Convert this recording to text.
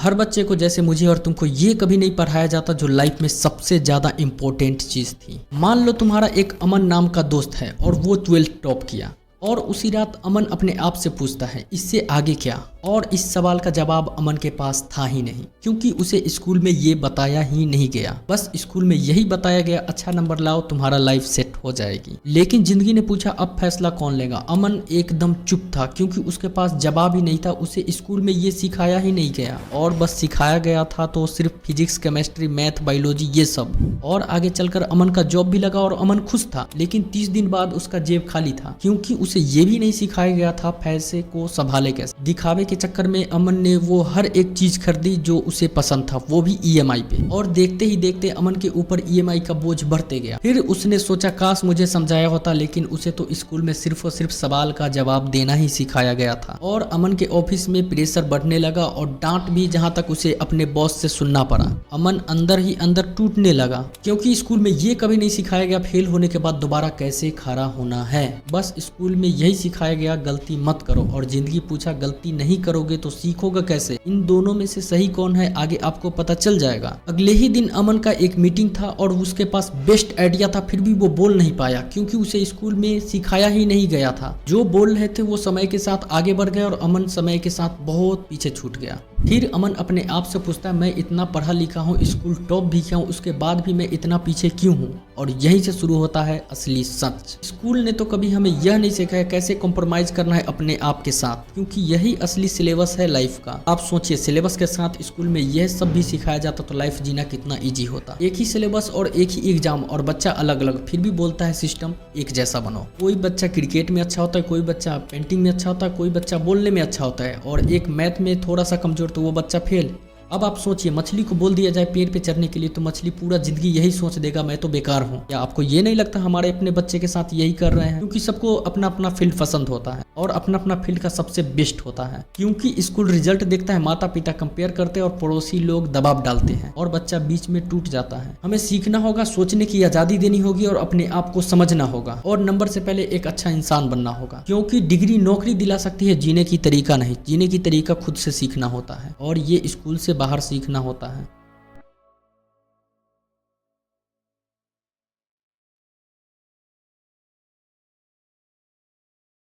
हर बच्चे को जैसे मुझे और तुमको ये कभी नहीं पढ़ाया जाता जो लाइफ में सबसे ज्यादा इम्पोर्टेंट चीज थी। मान लो तुम्हारा एक अमन नाम का दोस्त है और वो 12th टॉप किया, और उसी रात अमन अपने आप से पूछता है इससे आगे क्या, और इस सवाल का जवाब अमन के पास था ही नहीं, क्योंकि उसे स्कूल में ये बताया ही नहीं गया। बस स्कूल में यही बताया गया अच्छा नंबर लाओ तुम्हारा लाइफ सेट हो जाएगी। लेकिन जिंदगी ने पूछा अब फैसला कौन लेगा। अमन एकदम चुप था, क्योंकि उसके पास जवाब ही नहीं था। उसे स्कूल में ये सिखाया ही नहीं गया, और बस सिखाया गया था तो सिर्फ फिजिक्स, केमिस्ट्री, मैथ, बायोलॉजी ये सब। और आगे चलकर अमन का जॉब भी लगा और अमन खुश था। लेकिन 30 दिन बाद उसका जेब खाली था, क्योंकि उसे ये भी नहीं सिखाया गया था पैसे को संभाले कैसे। दिखावे के चक्कर में अमन ने वो हर एक चीज खरीदी जो उसे पसंद था, वो भी ईएमआई पे। और देखते ही देखते अमन के ऊपर ईएमआई का बोझ बढ़ते गया। फिर उसने सोचा काश मुझे समझाया होता, लेकिन उसे तो स्कूल में सिर्फ और सिर्फ सवाल का जवाब देना ही सिखाया गया था। और अमन के ऑफिस में प्रेशर बढ़ने लगा और डांट भी, जहां तक उसे अपने बॉस से सुनना पड़ा। अमन अंदर ही अंदर टूटने लगा, क्योंकि स्कूल में ये कभी नहीं सिखाया गया फेल होने के बाद दोबारा कैसे खड़ा होना है। बस स्कूल में यही सिखाया गया गलती मत करो, और जिंदगी पूछा गलती नहीं करोगे तो सीखोगे कैसे। इन दोनों में से सही कौन है आगे आपको पता चल जाएगा। अगले ही दिन अमन का एक मीटिंग था और उसके पास बेस्ट आइडिया था, फिर भी वो बोल नहीं पाया, क्योंकि उसे स्कूल में सिखाया ही नहीं गया था। जो बोल रहे थे वो समय के साथ आगे बढ़ गए और अमन समय के साथ बहुत पीछे छूट गया। फिर अमन अपने आप से पूछता है मैं इतना पढ़ा लिखा हूँ, स्कूल टॉप भी किया हूँ, उसके बाद भी मैं इतना पीछे क्यों हूँ। और यहीं से शुरू होता है असली सच। स्कूल ने तो कभी हमें यह नहीं सिखाया कैसे कॉम्प्रोमाइज करना है अपने आप के साथ, क्योंकि यही असली सिलेबस है लाइफ का। आप सोचिए सिलेबस के साथ स्कूल में यह सब भी सिखाया जाता तो लाइफ जीना कितना इजी होता। एक ही सिलेबस और एक ही एग्जाम और बच्चा अलग अलग, फिर भी बोलता है सिस्टम एक जैसा बनो। कोई बच्चा क्रिकेट में अच्छा होता है, कोई बच्चा पेंटिंग में अच्छा होता है, कोई बच्चा बोलने में अच्छा होता है, और एक मैथ में थोड़ा सा कमजोर तो वो बच्चा फेल। अब आप सोचिए मछली को बोल दिया जाए पेड़ पे चढ़ने के लिए तो मछली पूरा जिंदगी यही सोच देगा मैं तो बेकार हूँ। क्या आपको ये नहीं लगता हमारे अपने बच्चे के साथ यही कर रहे हैं? क्योंकि सबको अपना अपना फील्ड पसंद होता है और अपना अपना फील्ड का सबसे बेस्ट होता है। क्योंकि स्कूल रिजल्ट देखता है, माता पिता कंपेयर करते हैं और पड़ोसी लोग दबाव डालते हैं और बच्चा बीच में टूट जाता है। हमें सीखना होगा, सोचने की आजादी देनी होगी और अपने आप को समझना होगा, और नंबर से पहले एक अच्छा इंसान बनना होगा। क्योंकि डिग्री नौकरी दिला सकती है, जीने की तरीका नहीं। जीने की तरीका खुद से सीखना होता है और ये स्कूल से बाहर सीखना होता है।